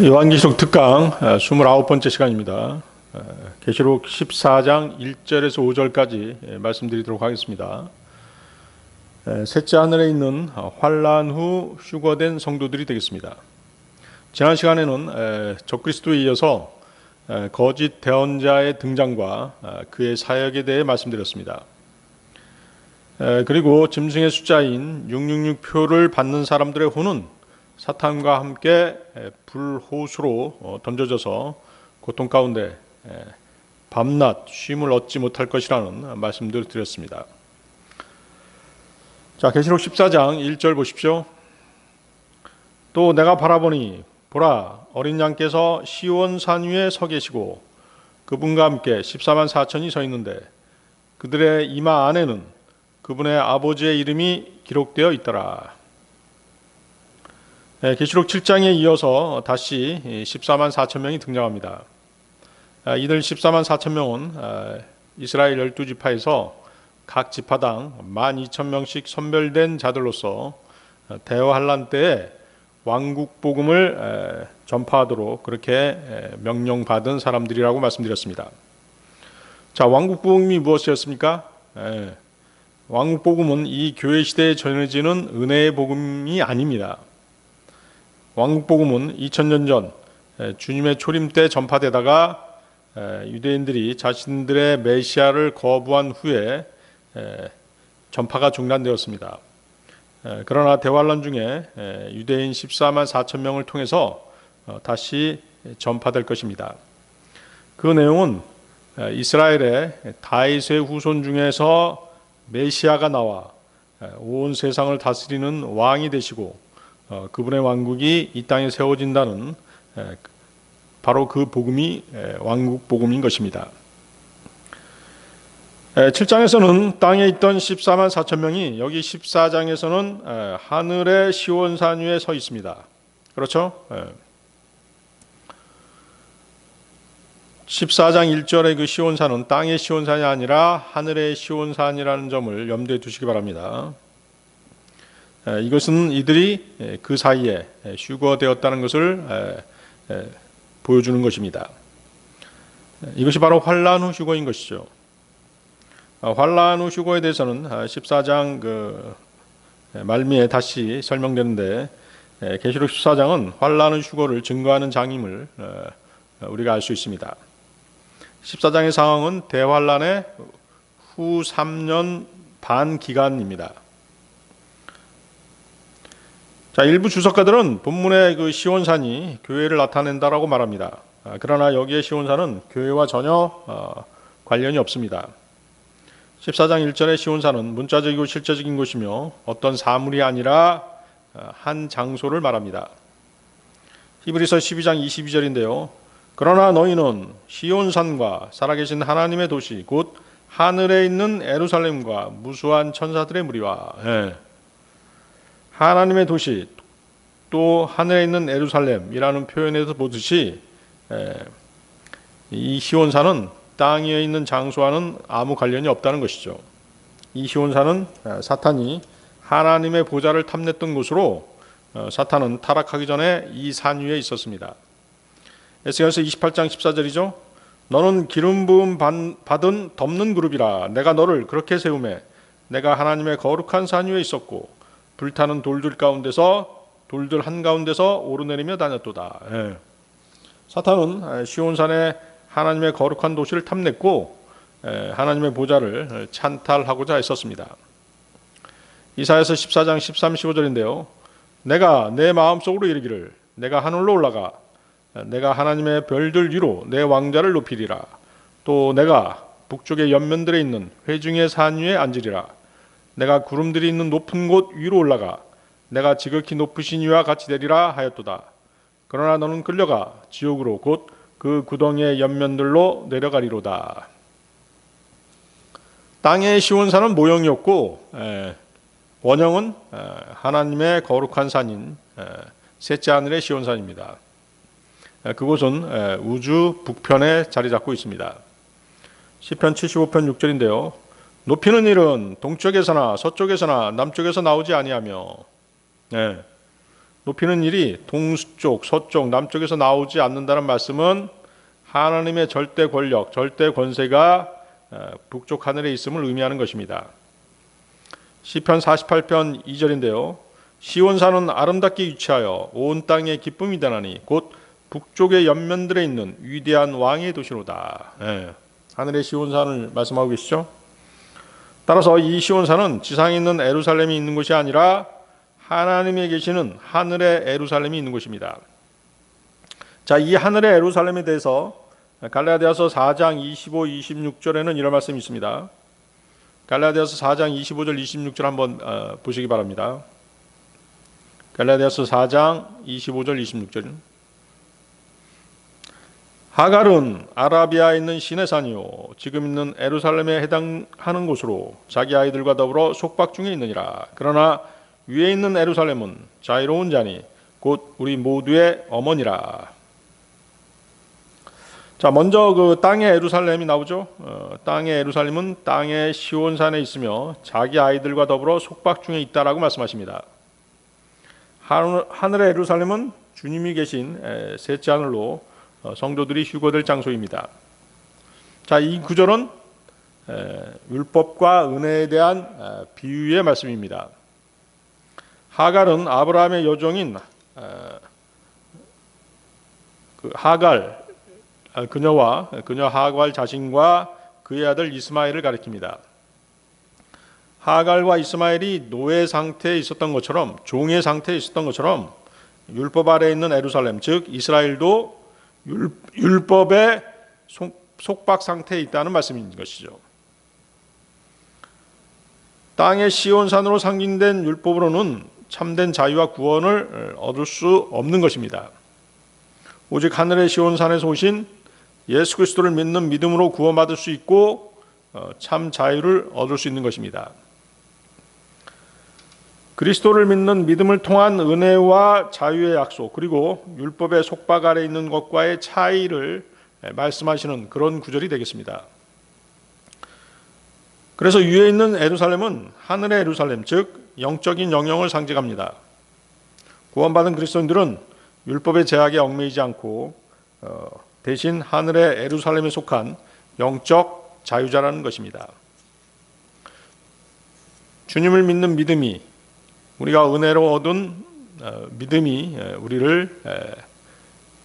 요한계시록 특강 29번째 시간입니다. 계시록 14장 1절에서 5절까지 말씀드리도록 하겠습니다. 셋째 하늘에 있는 환난 후 휴거된 성도들이 되겠습니다. 지난 시간에는 적그리스도에 이어서 거짓 대언자의 등장과 그의 사역에 대해 말씀드렸습니다. 그리고 짐승의 숫자인 666표를 받는 사람들의 혼은 사탄과 함께 불호수로 던져져서 고통 가운데 밤낮 쉼을 얻지 못할 것이라는 말씀들을 드렸습니다. 자, 계시록 14장 1절 보십시오. 또 내가 바라보니 보라, 어린 양께서 시온산 위에 서 계시고 그분과 함께 14만 4천이 서 있는데 그들의 이마 안에는 그분의 아버지의 이름이 기록되어 있더라. 계시록 7장에 이어서 다시 14만 4천 명이 등장합니다. 이들 14만 4천 명은 이스라엘 12지파에서 각 지파당 12,000명씩 선별된 자들로서 대환란 때에 왕국 복음을 전파하도록 그렇게 명령받은 사람들이라고 말씀드렸습니다. 자, 왕국 복음이 무엇이었습니까? 왕국 복음은 이 교회 시대에 전해지는 은혜의 복음이 아닙니다. 왕국 복음은 2000년 전 주님의 초림 때 전파되다가 유대인들이 자신들의 메시아를 거부한 후에 전파가 중단되었습니다. 그러나 대환란 중에 유대인 14만 4천 명을 통해서 다시 전파될 것입니다. 그 내용은 이스라엘의 다윗의 후손 중에서 메시아가 나와 온 세상을 다스리는 왕이 되시고 그분의 왕국이 이 땅에 세워진다는 바로 그 복음이 왕국 복음인 것입니다. 7장에서는 땅에 있던 14만 4천 명이 여기 14장에서는 하늘의 시온산 위에 서 있습니다. 그렇죠? 14장 1절의 그 시온산은 땅의 시온산이 아니라 하늘의 시온산이라는 점을 염두에 두시기 바랍니다. 이것은 이들이 그 사이에 휴거되었다는 것을 보여주는 것입니다. 이것이 바로 환난 후 휴거인 것이죠. 환난 후 휴거에 대해서는 14장 그 말미에 다시 설명되는데 계시록 14장은 환난 후 휴거를 증거하는 장임을 우리가 알 수 있습니다. 14장의 상황은 대환란의 후 3년 반 기간입니다. 자, 일부 주석가들은 본문의 그 시온산이 교회를 나타낸다라고 말합니다. 그러나 여기에 시온산은 교회와 전혀 관련이 없습니다. 14장 1절의 시온산은 문자적이고 실제적인 곳이며 어떤 사물이 아니라 한 장소를 말합니다. 히브리서 12장 22절인데요. 그러나 너희는 시온산과 살아계신 하나님의 도시 곧 하늘에 있는 예루살렘과 무수한 천사들의 무리와 하나님의 도시 또 하늘에 있는 예루살렘이라는 표현에서 보듯이 이 시온산은 땅 위에 있는 장소와는 아무 관련이 없다는 것이죠. 이 시온산은 사탄이 하나님의 보좌를 탐냈던 곳으로 사탄은 타락하기 전에 이 산 위에 있었습니다. 에스겔서 28장 14절이죠. 너는 기름 부음 받은 덮는 그룹이라 내가 너를 그렇게 세우매 내가 하나님의 거룩한 산 위에 있었고 불타는 돌들 한가운데서 오르내리며 다녔도다. 사탄은 시온산에 하나님의 거룩한 도시를 탐냈고 하나님의 보좌를 찬탈하고자 했었습니다. 이사야서 14장 13, 15절인데요. 내가 내 마음속으로 이르기를 내가 하늘로 올라가 내가 하나님의 별들 위로 내 왕자를 높이리라. 또 내가 북쪽의 연면들에 있는 회중의 산 위에 앉으리라. 내가 구름들이 있는 높은 곳 위로 올라가 내가 지극히 높으신 이와 같이 되리라 하였도다. 그러나 너는 끌려가 지옥으로 곧 그 구덩이의 연면들로 내려가리로다. 땅의 시온산은 모형이었고 원형은 하나님의 거룩한 산인 셋째 하늘의 시온산입니다. 그곳은 우주 북편에 자리 잡고 있습니다. 시편 75편 6절인데요. 높이는 일은 동쪽에서나 서쪽에서나 남쪽에서 나오지 아니하며 높이는 일이 동쪽, 서쪽, 남쪽에서 나오지 않는다는 말씀은 하나님의 절대 권력, 절대 권세가 북쪽 하늘에 있음을 의미하는 것입니다. 시편 48편 2절인데요. 시온산은 아름답게 위치하여 온 땅의 기쁨이 되나니 곧 북쪽의 연면들에 있는 위대한 왕의 도시로다. 하늘의 시온산을 말씀하고 계시죠. 따라서 이 시온산은 지상에 있는 예루살렘이 있는 곳이 아니라 하나님에 계시는 하늘의 예루살렘이 있는 곳입니다. 자, 이 하늘의 예루살렘에 대해서 갈라디아서 4장 25, 26절에는 이런 말씀이 있습니다. 갈라디아서 4장 25절, 26절 한번 보시기 바랍니다. 갈라디아서 4장 25절, 26절. 하갈은 아라비아에 있는 시내산이요 지금 있는 예루살렘에 해당하는 곳으로 자기 아이들과 더불어 속박 중에 있느니라. 그러나 위에 있는 예루살렘은 자유로운 자니 곧 우리 모두의 어머니라. 자, 먼저 그 땅의 예루살렘이 나오죠. 땅의 예루살렘은 땅의 시온산에 있으며 자기 아이들과 더불어 속박 중에 있다라고 말씀하십니다. 하늘의 예루살렘은 주님이 계신 셋째 하늘로 성도들이 휴거될 장소입니다. 자, 이 구절은 율법과 은혜에 대한 비유의 말씀입니다. 하갈은 아브라함의 여종인 하갈, 그녀와 그녀 하갈 자신과 그의 아들 이스마엘을 가리킵니다. 하갈과 이스마엘이 노예 상태에 있었던 것처럼, 종의 상태에 있었던 것처럼 율법 아래에 있는 예루살렘, 즉 이스라엘도 율법의 속박 상태에 있다는 말씀인 것이죠. 땅의 시온산으로 상징된 율법으로는 참된 자유와 구원을 얻을 수 없는 것입니다. 오직 하늘의 시온산에서 오신 예수 그리스도를 믿는 믿음으로 구원받을 수 있고 참 자유를 얻을 수 있는 것입니다. 그리스도를 믿는 믿음을 통한 은혜와 자유의 약속, 그리고 율법의 속박 아래 있는 것과의 차이를 말씀하시는 그런 구절이 되겠습니다. 그래서 위에 있는 예루살렘은 하늘의 예루살렘, 즉 영적인 영역을 상징합니다. 구원받은 그리스도인들은 율법의 제약에 얽매이지 않고 대신 하늘의 예루살렘에 속한 영적 자유자라는 것입니다. 주님을 믿는 믿음이, 우리가 은혜로 얻은 믿음이 우리를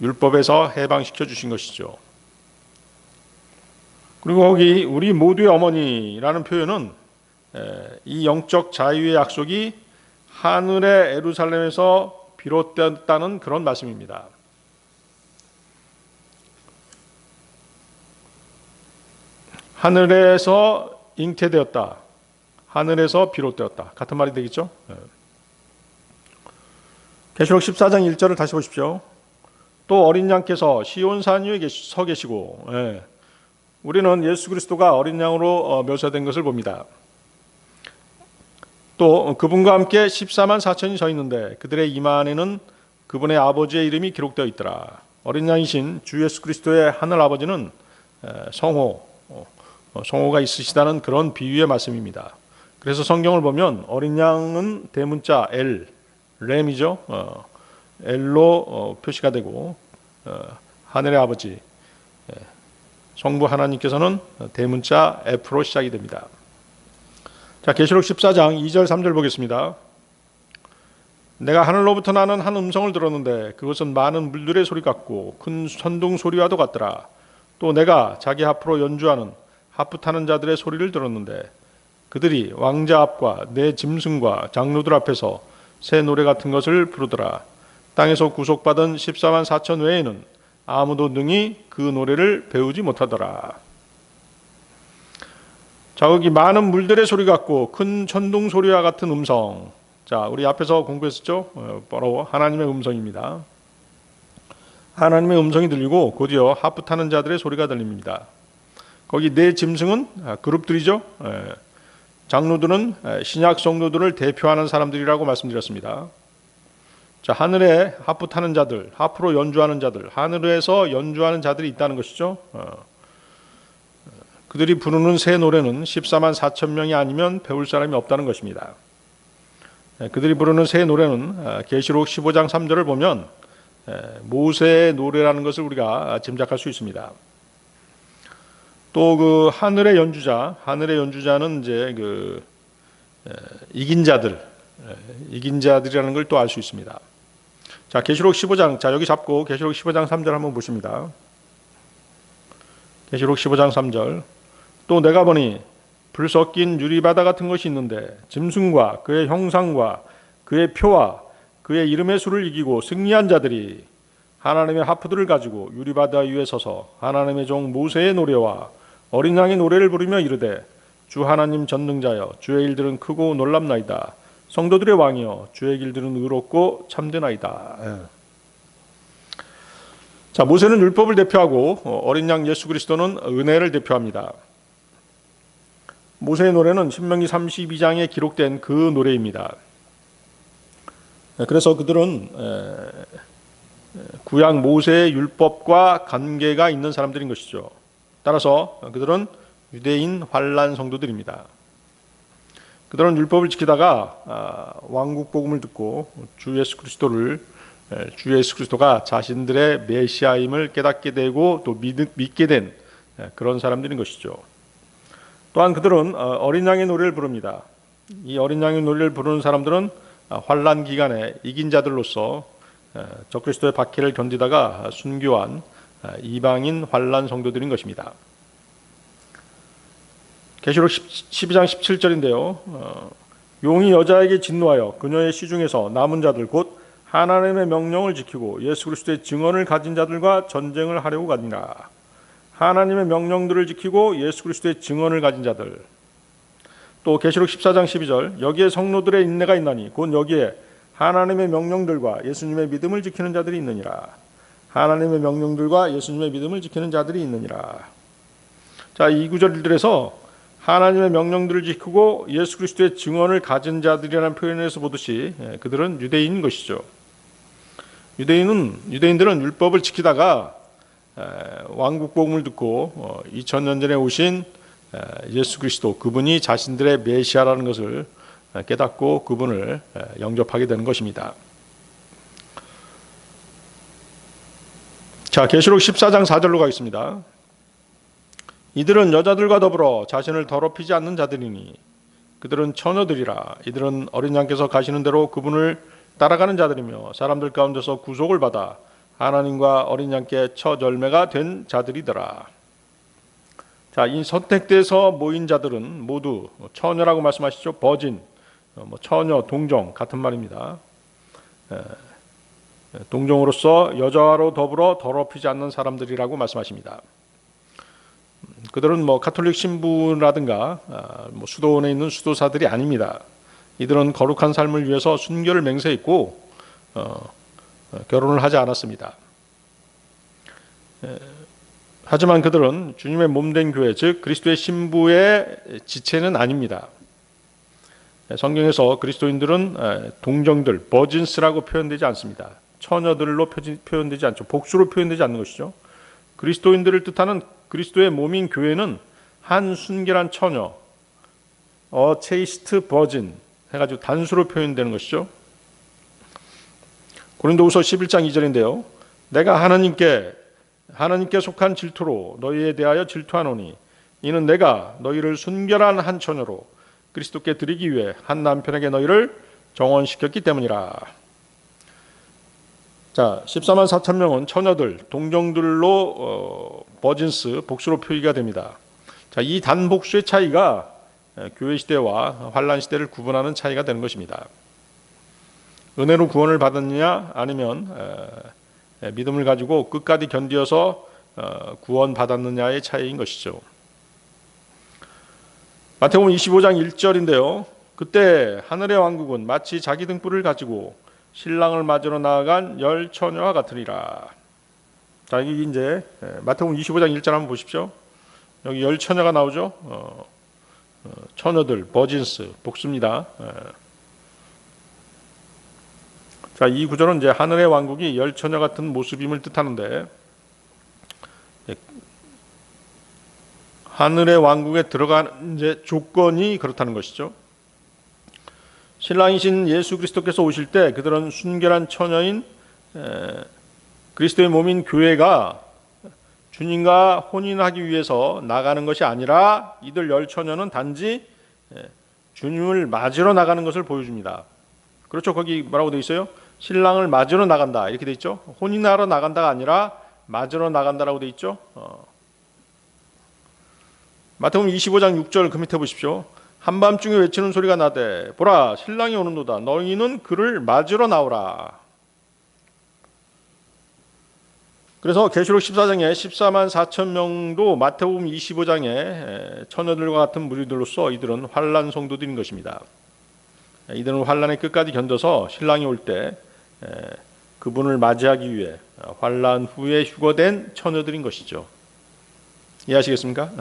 율법에서 해방시켜 주신 것이죠. 그리고 거기 우리 모두의 어머니라는 표현은 이 영적 자유의 약속이 하늘의 예루살렘에서 비롯되었다는 그런 말씀입니다. 하늘에서 잉태되었다, 하늘에서 비롯되었다, 같은 말이 되겠죠? 계시록 14장 1절을 다시 보십시오. 또 어린 양께서 시온산 위에 서 계시고, 우리는 예수 그리스도가 어린 양으로 묘사된 것을 봅니다. 또 그분과 함께 14만 4천이 서 있는데 그들의 이마 안에는 그분의 아버지의 이름이 기록되어 있더라. 어린 양이신 주 예수 그리스도의 하늘 아버지는 성호가 있으시다는 그런 비유의 말씀입니다. 그래서 성경을 보면 어린 양은 대문자 엘, 램이죠. 엘로 표시가 되고 하늘의 아버지 성부 하나님께서는 대문자 F로 시작이 됩니다. 자, 계시록 14장 2절 3절 보겠습니다. 내가 하늘로부터 나는 한 음성을 들었는데 그것은 많은 물들의 소리 같고 큰 천둥 소리와도 같더라. 또 내가 자기 하프로 연주하는 하프 타는 자들의 소리를 들었는데 그들이 왕자 앞과 내 짐승과 장로들 앞에서 새 노래 같은 것을 부르더라. 땅에서 구속받은 14만 4천 외에는 아무도 능히 그 노래를 배우지 못하더라. 자, 여기 많은 물들의 소리 같고 큰 천둥 소리와 같은 음성. 자, 우리 앞에서 공부했었죠? 바로 하나님의 음성입니다. 하나님의 음성이 들리고 곧이어 하프 타는 자들의 소리가 들립니다. 거기 네 짐승은 그룹들이죠. 장로들은 신약 성도들을 대표하는 사람들이라고 말씀드렸습니다. 자, 하늘에 하프 타는 자들, 하프로 연주하는 자들, 하늘에서 연주하는 자들이 있다는 것이죠. 그들이 부르는 새 노래는 14만 4천 명이 아니면 배울 사람이 없다는 것입니다. 그들이 부르는 새 노래는 계시록 15장 3절을 보면 모세의 노래라는 것을 우리가 짐작할 수 있습니다. 또 그 하늘의 연주자는 이제 그 이긴 자들이라는 걸 또 알 수 있습니다. 자, 계시록 15장, 자 여기 잡고 계시록 15장 3절 한번 보십니다. 계시록 15장 3절. 또 내가 보니 불 섞인 유리바다 같은 것이 있는데 짐승과 그의 형상과 그의 표와 그의 이름의 수를 이기고 승리한 자들이 하나님의 하프들을 가지고 유리바다 위에 서서 하나님의 종 모세의 노래와 어린 양의 노래를 부르며 이르되 주 하나님 전능자여 주의 일들은 크고 놀랍나이다. 성도들의 왕이여 주의 길들은 의롭고 참되나이다. 자, 모세는 율법을 대표하고 어린 양 예수 그리스도는 은혜를 대표합니다. 모세의 노래는 신명기 32장에 기록된 그 노래입니다. 그래서 그들은 구약 모세의 율법과 관계가 있는 사람들인 것이죠. 따라서 그들은 유대인 환란 성도들입니다. 그들은 율법을 지키다가 왕국 복음을 듣고 주 예수 그리스도가 자신들의 메시아임을 깨닫게 되고 또 믿게 된 그런 사람들인 것이죠. 또한 그들은 어린 양의 노래를 부릅니다. 이 어린 양의 노래를 부르는 사람들은 환란 기간에 이긴 자들로서 적그리스도의 박해를 견디다가 순교한 이방인 환란 성도들인 것입니다. 계시록 12장 17절인데요. 용이 여자에게 진노하여 그녀의 시중에서 남은 자들 곧 하나님의 명령을 지키고 예수 그리스도의 증언을 가진 자들과 전쟁을 하려고 가니라. 하나님의 명령들을 지키고 예수 그리스도의 증언을 가진 자들. 또 계시록 14장 12절 여기에 성도들의 인내가 있나니 곧 여기에 하나님의 명령들과 예수님의 믿음을 지키는 자들이 있느니라. 하나님의 명령들과 예수님의 믿음을 지키는 자들이 있느니라. 자, 이 구절들에서 하나님의 명령들을 지키고 예수 그리스도의 증언을 가진 자들이라는 표현에서 보듯이 그들은 유대인인 것이죠. 유대인들은 율법을 지키다가 왕국 복음을 듣고 2000년 전에 오신 예수 그리스도 그분이 자신들의 메시아라는 것을 깨닫고 그분을 영접하게 되는 것입니다. 자, 계시록 14장 4절로 가겠습니다. 이들은 여자들과 더불어 자신을 더럽히지 않는 자들이니 그들은 처녀들이라. 이들은 어린 양께서 가시는 대로 그분을 따라가는 자들이며 사람들 가운데서 구속을 받아 하나님과 어린 양께 첫 열매가 된 자들이더라. 자, 이 선택돼서 모인 자들은 모두 처녀라고 말씀하시죠. 버진, 처녀, 동정 같은 말입니다. 동정으로서 여자로 더불어 더럽히지 않는 사람들이라고 말씀하십니다. 그들은 가톨릭 신부라든가 수도원에 있는 수도사들이 아닙니다. 이들은 거룩한 삶을 위해서 순교를 맹세했고 결혼을 하지 않았습니다. 하지만 그들은 주님의 몸된 교회, 즉 그리스도의 신부의 지체는 아닙니다. 성경에서 그리스도인들은 동정들, 버진스라고 표현되지 않습니다. 처녀들로 표현되지 않죠. 복수로 표현되지 않는 것이죠. 그리스도인들을 뜻하는 그리스도의 몸인 교회는 한 순결한 처녀, chaste virgin 해가지고 단수로 표현되는 것이죠. 고린도후서 11장 2절인데요. 내가 하나님께 속한 질투로 너희에 대하여 질투하노니 이는 내가 너희를 순결한 한 처녀로 그리스도께 드리기 위해 한 남편에게 너희를 정원시켰기 때문이라. 자, 14만 4천 명은 처녀들, 동정들로 버진스, 복수로 표기가 됩니다. 자, 이 단복수의 차이가 교회 시대와 환란 시대를 구분하는 차이가 되는 것입니다. 은혜로 구원을 받았느냐 아니면 믿음을 가지고 끝까지 견디어서 구원 받았느냐의 차이인 것이죠. 마태복음 25장 1절인데요. 그때 하늘의 왕국은 마치 자기 등불을 가지고 신랑을 맞으러 나아간 열 처녀와 같으리라. 자, 여기 이제 마태복음 25장 1절 한번 보십시오. 여기 열 처녀가 나오죠. 처녀들, 버진스, 복수입니다. 자, 이 구절은 이제 하늘의 왕국이 열 처녀 같은 모습임을 뜻하는데, 하늘의 왕국에 들어가는 이제 조건이 그렇다는 것이죠. 신랑이신 예수 그리스도께서 오실 때 그들은 순결한 처녀인 그리스도의 몸인 교회가 주님과 혼인하기 위해서 나가는 것이 아니라 이들 열 처녀는 단지 주님을 맞으러 나가는 것을 보여줍니다. 그렇죠? 거기 뭐라고 되어 있어요? 신랑을 맞으러 나간다 이렇게 되어 있죠. 혼인하러 나간다가 아니라 맞으러 나간다라고 되어 있죠. 마태복음 25장 6절 그 밑에 보십시오. 한밤중에 외치는 소리가 나되 보라 신랑이 오는도다 너희는 그를 맞으러 나오라. 그래서 계시록 14장에 14만 4천 명도 마태복음 25장에 처녀들과 같은 무리들로서 이들은 환난 성도들인 것입니다. 이들은 환난의 끝까지 견뎌서 신랑이 올 때 그분을 맞이하기 위해 환난 후에 휴거된 처녀들인 것이죠. 이해하시겠습니까?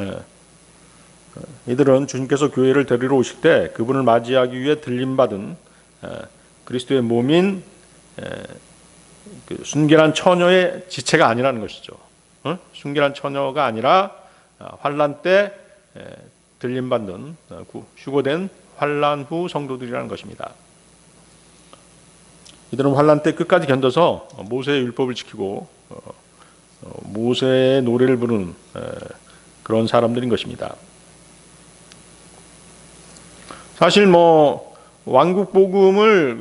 이들은 주님께서 교회를 데리러 오실 때 그분을 맞이하기 위해 들림받은 그리스도의 몸인 그 순결한 처녀의 지체가 아니라는 것이죠. 순결한 처녀가 아니라 환난 때 들림받는 휴거된 환난 후 성도들이라는 것입니다. 이들은 환난 때 끝까지 견뎌서 모세의 율법을 지키고 모세의 노래를 부르는 그런 사람들인 것입니다. 사실 왕국 복음을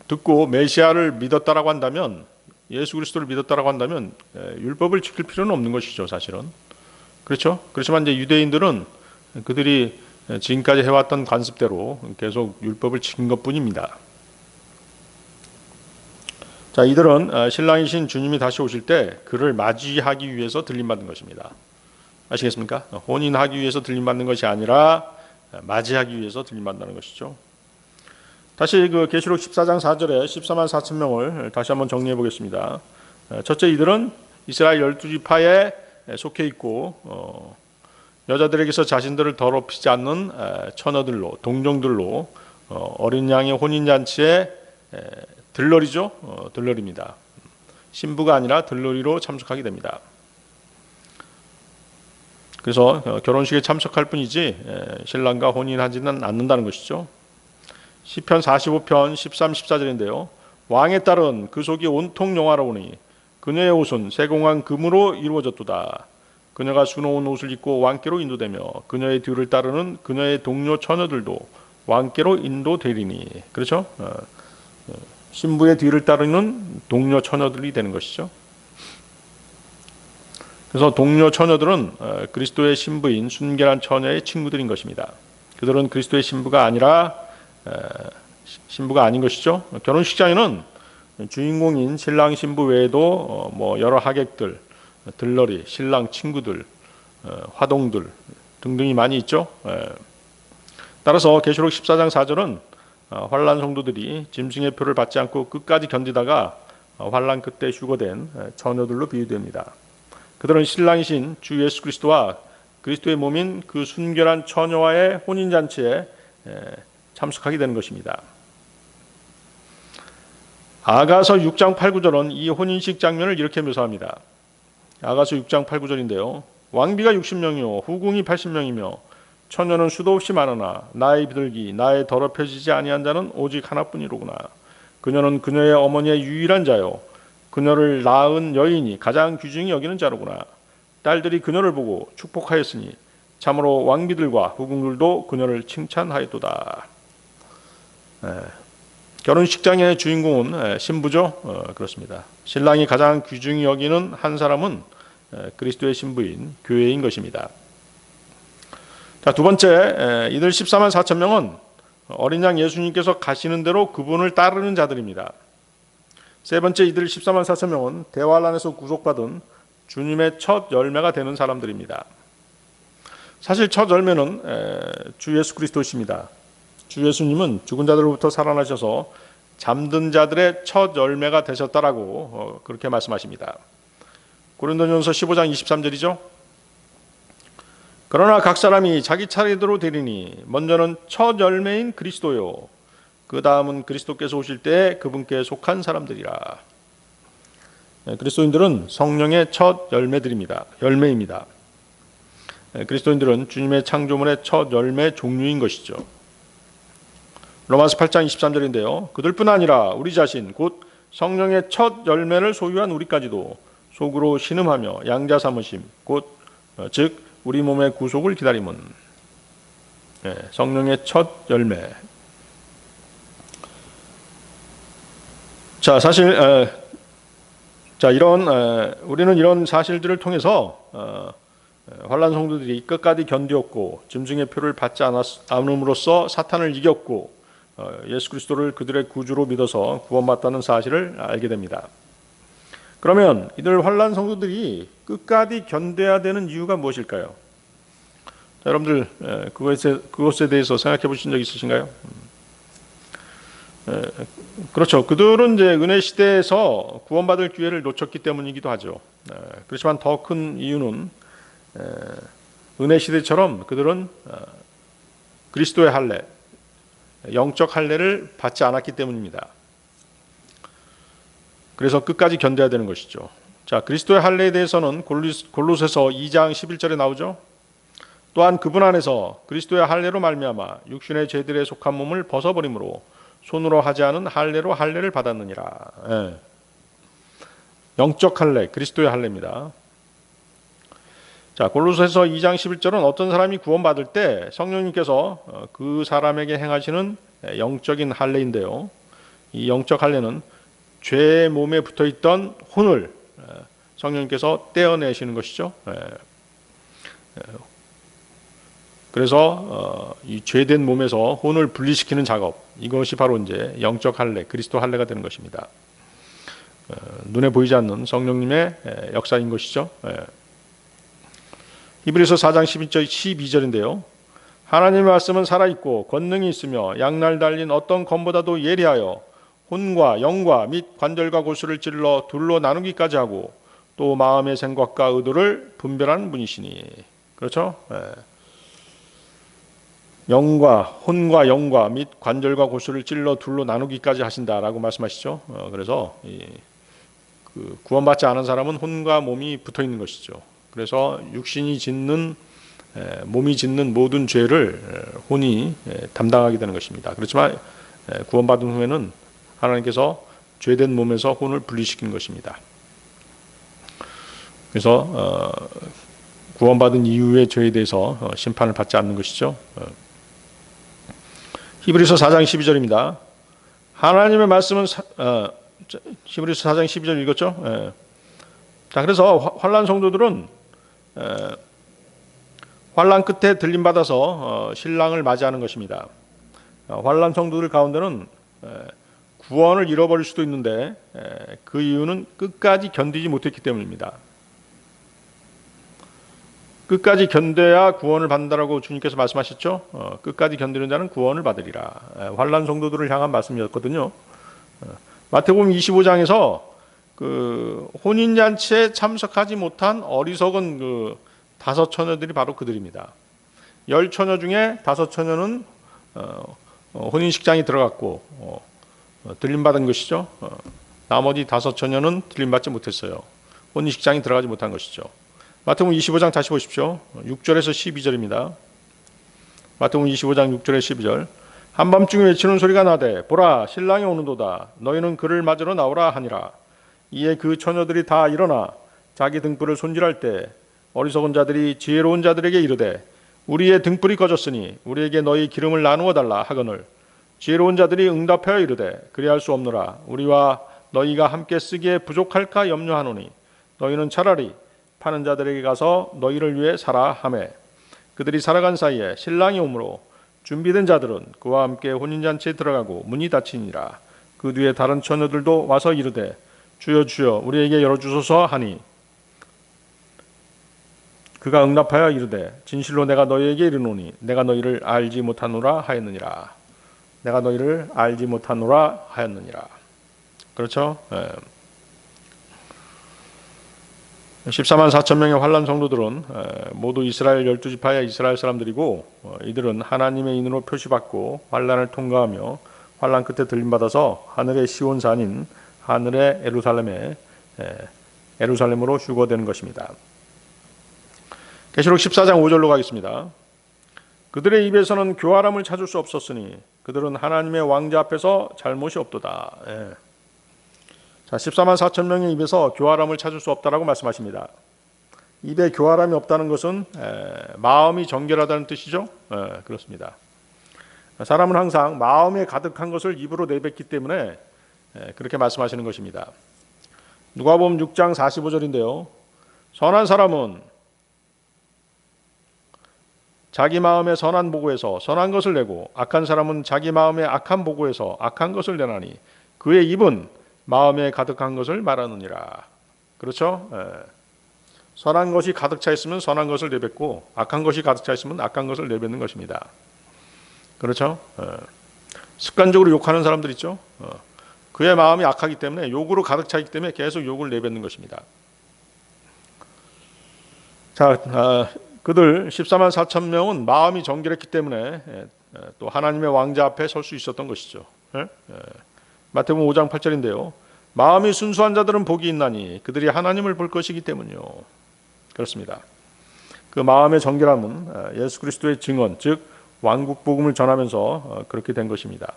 듣고 메시아를 믿었다라고 한다면, 예수 그리스도를 믿었다라고 한다면 율법을 지킬 필요는 없는 것이죠, 사실은. 그렇죠? 그렇지만 이제 유대인들은 그들이 지금까지 해왔던 관습대로 계속 율법을 지킨 것뿐입니다. 자, 이들은 신랑이신 주님이 다시 오실 때 그를 맞이하기 위해서 들림받는 것입니다. 아시겠습니까? 혼인하기 위해서 들림받는 것이 아니라 맞이하기 위해서 들림받는다는 것이죠. 다시 그 계시록 14장 4절에 14만 4천 명을 다시 한번 정리해 보겠습니다. 첫째, 이들은 이스라엘 12지파에 속해 있고 여자들에게서 자신들을 더럽히지 않는 처녀들로, 동정들로 어린 양의 혼인잔치에 들러리죠. 들러리입니다. 신부가 아니라 들러리로 참석하게 됩니다. 그래서 결혼식에 참석할 뿐이지 신랑과 혼인하지는 않는다는 것이죠. 시편 45편 13, 14절인데요. 왕의 딸은 그 속이 온통 영화로우니 그녀의 옷은 세공한 금으로 이루어졌도다. 그녀가 수놓은 옷을 입고 왕께로 인도되며 그녀의 뒤를 따르는 그녀의 동료 처녀들도 왕께로 인도되리니. 그렇죠? 신부의 뒤를 따르는 동료 처녀들이 되는 것이죠. 그래서 동료 처녀들은 그리스도의 신부인 순결한 처녀의 친구들인 것입니다. 그들은 그리스도의 신부가 아니라 신부가 아닌 것이죠. 결혼식장에는 주인공인 신랑 신부 외에도 여러 하객들, 들러리, 신랑 친구들, 화동들 등등이 많이 있죠. 따라서 계시록 14장 4절은 환난 성도들이 짐승의 표를 받지 않고 끝까지 견디다가 환난 끝에 휴거된 처녀들로 비유됩니다. 그들은 신랑이신 주 예수 그리스도와 그리스도의 몸인 그 순결한 처녀와의 혼인잔치에 참석하게 되는 것입니다. 아가서 6장 8, 9절은 이 혼인식 장면을 이렇게 묘사합니다. 아가서 6장 8, 9절인데요. 왕비가 60명이요 후궁이 80명이며 처녀는 수도 없이 많으나 나의 비둘기 나의 더럽혀지지 아니한 자는 오직 하나뿐이로구나. 그녀는 그녀의 어머니의 유일한 자요 그녀를 낳은 여인이 가장 귀중히 여기는 자로구나. 딸들이 그녀를 보고 축복하였으니 참으로 왕비들과 후궁들도 그녀를 칭찬하였도다. 결혼식장의 주인공은 신부죠. 그렇습니다. 신랑이 가장 귀중히 여기는 한 사람은 그리스도의 신부인 교회인 것입니다. 자, 두 번째, 이들 14만 4천 명은 어린 양 예수님께서 가시는 대로 그분을 따르는 자들입니다. 세 번째, 이들 14만 4천 명은 대환란에서 구속받은 주님의 첫 열매가 되는 사람들입니다. 사실 첫 열매는 주 예수 그리스도십니다. 주 예수님은 죽은 자들로부터 살아나셔서 잠든 자들의 첫 열매가 되셨다라고 그렇게 말씀하십니다. 고린도전서 15장 23절이죠. 그러나 각 사람이 자기 차례대로 되리니 먼저는 첫 열매인 그리스도요 그 다음은 그리스도께서 오실 때 그분께 속한 사람들이라. 그리스도인들은 성령의 첫 열매입니다. 그리스도인들은 주님의 창조물의 첫 열매 종류인 것이죠. 로마서 8장 23절인데요. 그들뿐 아니라 우리 자신 곧 성령의 첫 열매를 소유한 우리까지도 속으로 신음하며 양자 삼으심 즉 우리 몸의 구속을 기다림은 성령의 첫 열매. 자, 사실 우리는 이런 사실들을 통해서 환난 성도들이 끝까지 견디었고 짐승의 표를 받지 않음으로써 사탄을 이겼고 예수 그리스도를 그들의 구주로 믿어서 구원받다는 사실을 알게 됩니다. 그러면 이들 환난 성도들이 끝까지 견뎌야 되는 이유가 무엇일까요? 자, 여러분들 그것에 대해서 생각해 보신 적 있으신가요? 그렇죠. 그들은 이제 은혜 시대에서 구원받을 기회를 놓쳤기 때문이기도 하죠. 그렇지만 더 큰 이유는 은혜 시대처럼 그들은 그리스도의 할례, 영적 할례를 받지 않았기 때문입니다. 그래서 끝까지 견뎌야 되는 것이죠. 자, 그리스도의 할례에 대해서는 골로새서 2장 11절에 나오죠. 또한 그분 안에서 그리스도의 할례로 말미암아 육신의 죄들에 속한 몸을 벗어버림으로 손으로 하지 않은 할례로 할례를 받았느니라. 영적 할례, 그리스도의 할례입니다. 자, 골로새서 2장 11절은 어떤 사람이 구원받을 때 성령님께서 그 사람에게 행하시는 영적인 할례인데요. 이 영적 할례는 죄의 몸에 붙어있던 혼을 성령님께서 떼어내시는 것이죠. 그래서 이 죄된 몸에서 혼을 분리시키는 작업, 이것이 바로 이제 영적 할례, 그리스도 할례가 되는 것입니다. 눈에 보이지 않는 성령님의 역사인 것이죠. 히브리서 4장 12절인데요. 하나님의 말씀은 살아있고 권능이 있으며 양날 달린 어떤 검보다도 예리하여 혼과 영과 및 관절과 고수를 찔러 둘로 나누기까지 하고 또 마음의 생각과 의도를 분별하는 분이시니. 그렇죠? 혼과 영과 및 관절과 고수를 찔러 둘로 나누기까지 하신다라고 말씀하시죠. 그래서 구원받지 않은 사람은 혼과 몸이 붙어 있는 것이죠. 그래서 육신이 짓는 몸이 짓는 모든 죄를 혼이 담당하게 되는 것입니다. 그렇지만 구원받은 후에는 하나님께서 죄된 몸에서 혼을 분리시키는 것입니다. 그래서 구원받은 이후의 죄에 대해서 심판을 받지 않는 것이죠. 히브리서 4장 12절입니다. 하나님의 말씀은 히브리서 4장 12절 읽었죠? 자, 그래서 환난 성도들은 환난 끝에 들림받아서 신랑을 맞이하는 것입니다. 환난 성도들 가운데는 구원을 잃어버릴 수도 있는데 그 이유는 끝까지 견디지 못했기 때문입니다. 끝까지 견뎌야 구원을 받는다라고 주님께서 말씀하셨죠. 끝까지 견디는 자는 구원을 받으리라. 환난 성도들을 향한 말씀이었거든요. 마태복음 25장에서 그 혼인잔치에 참석하지 못한 어리석은 5 처녀들이 바로 그들입니다. 10 처녀 중에 5 처녀는 혼인식장에 들어갔고 들림받은 것이죠. 나머지 5 처녀는 들림받지 못했어요. 혼인식장에 들어가지 못한 것이죠. 마태복음 25장 다시 보십시오. 6절에서 12절입니다. 마태복음 25장 6절에서 12절. 한밤중에 외치는 소리가 나되 보라 신랑이 오는도다. 너희는 그를 맞으러 나오라 하니라. 이에 그 처녀들이 다 일어나 자기 등불을 손질할 때 어리석은 자들이 지혜로운 자들에게 이르되 우리의 등불이 꺼졌으니 우리에게 너희 기름을 나누어 달라 하거늘 지혜로운 자들이 응답하여 이르되 그리할 수 없노라. 우리와 너희가 함께 쓰기에 부족할까 염려하노니 너희는 차라리 파는 자들에게 가서 너희를 위해 사라 하매 그들이 살아간 사이에 신랑이 오므로 준비된 자들은 그와 함께 혼인잔치에 들어가고 문이 닫히니라. 그 뒤에 다른 처녀들도 와서 이르되 주여 주여 우리에게 열어주소서 하니 그가 응답하여 이르되 진실로 내가 너희에게 이르노니 내가 너희를 알지 못하노라 하였느니라. 내가 너희를 알지 못하노라 하였느니라. 그렇죠? 14만 4천 명의 환난 성도들은 모두 이스라엘 12지파의 이스라엘 사람들이고 이들은 하나님의 인으로 표시받고 환난을 통과하며 환난 끝에 들림받아서 하늘의 시온산인 하늘의 에루살렘으로 휴거되는 것입니다. 계시록 14장 5절로 가겠습니다. 그들의 입에서는 교활함을 찾을 수 없었으니 그들은 하나님의 왕자 앞에서 잘못이 없도다. 예. 자, 14만 4천 명의 입에서 교활함을 찾을 수 없다라고 말씀하십니다. 입에 교활함이 없다는 것은 마음이 정결하다는 뜻이죠. 그렇습니다. 사람은 항상 마음에 가득한 것을 입으로 내뱉기 때문에 그렇게 말씀하시는 것입니다. 누가복음 6장 45절인데요. 선한 사람은 자기 마음의 선한 보고에서 선한 것을 내고 악한 사람은 자기 마음의 악한 보고에서 악한 것을 내나니 그의 입은 마음에 가득한 것을 말하느니라. 그렇죠? 선한 것이 가득 차 있으면 선한 것을 내뱉고 악한 것이 가득 차 있으면 악한 것을 내뱉는 것입니다. 그렇죠? 습관적으로 욕하는 사람들 있죠? 그의 마음이 악하기 때문에 욕으로 가득 차 있기 때문에 계속 욕을 내뱉는 것입니다. 자, 그들 14만 4천 명은 마음이 정결했기 때문에 또 하나님의 왕자 앞에 설 수 있었던 것이죠. 마태복음 5장 8절인데요. 마음이 순수한 자들은 복이 있나니 그들이 하나님을 볼 것이기 때문이요. 그렇습니다. 그 마음의 정결함은 예수 그리스도의 증언, 즉 왕국 복음을 전하면서 그렇게 된 것입니다.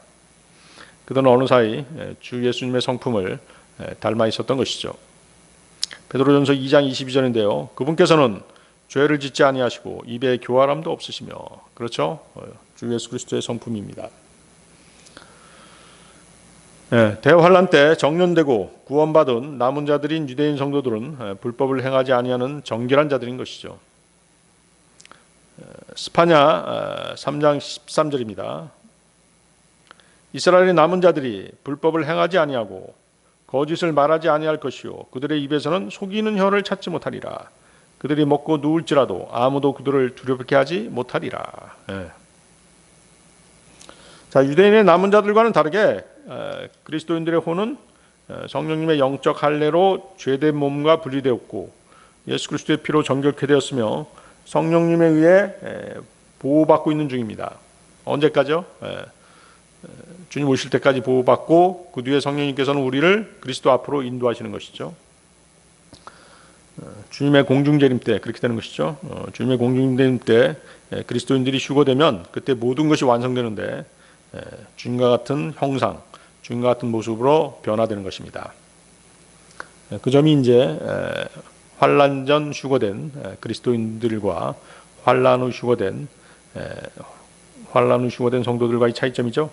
그들은 어느 사이 주 예수님의 성품을 닮아 있었던 것이죠. 베드로전서 2장 22절인데요. 그분께서는 죄를 짓지 아니하시고 입에 교활함도 없으시며, 그렇죠? 주 예수 그리스도의 성품입니다. 대환란 때 정련되고 구원받은 남은 자들인 유대인 성도들은 불법을 행하지 아니하는 정결한 자들인 것이죠. 스파냐 3장 13절입니다. 이스라엘의 남은 자들이 불법을 행하지 아니하고 거짓을 말하지 아니할 것이요 그들의 입에서는 속이는 혀를 찾지 못하리라. 그들이 먹고 누울지라도 아무도 그들을 두렵게 하지 못하리라. 자, 유대인의 남은 자들과는 다르게 그리스도인들의 혼은 성령님의 영적 할례로 죄된 몸과 분리되었고 예수 그리스도의 피로 정결케 되었으며 성령님에 의해 보호받고 있는 중입니다. 언제까지요? 주님 오실 때까지 보호받고 그 뒤에 성령님께서는 우리를 그리스도 앞으로 인도하시는 것이죠. 주님의 공중재림 때 그렇게 되는 것이죠. 주님의 공중재림 때 그리스도인들이 휴거되면 그때 모든 것이 완성되는데 주님과 같은 형상, 주님과 같은 모습으로 변화되는 것입니다. 그 점이 이제 환난 전 휴거된 그리스도인들과 환난 후 휴거된 성도들과의 차이점이죠.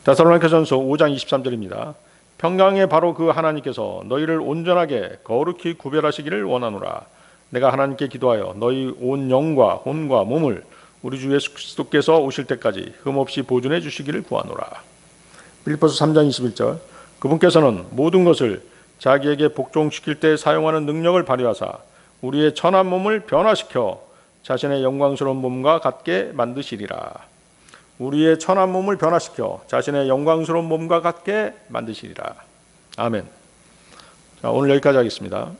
데살로니가전서 5장 23절입니다. 평강의 바로 그 하나님께서 너희를 온전하게 거룩히 구별하시기를 원하노라. 내가 하나님께 기도하여 너희 온 영과 혼과 몸을 우리 주 예수 그리스도께서 오실 때까지 흠없이 보존해 주시기를 구하노라. 빌립보서 3장 21절. 그분께서는 모든 것을 자기에게 복종시킬 때 사용하는 능력을 발휘하사 우리의 천한 몸을 변화시켜 자신의 영광스러운 몸과 같게 만드시리라. 우리의 천한 몸을 변화시켜 자신의 영광스러운 몸과 같게 만드시리라. 아멘. 자, 오늘 여기까지 하겠습니다.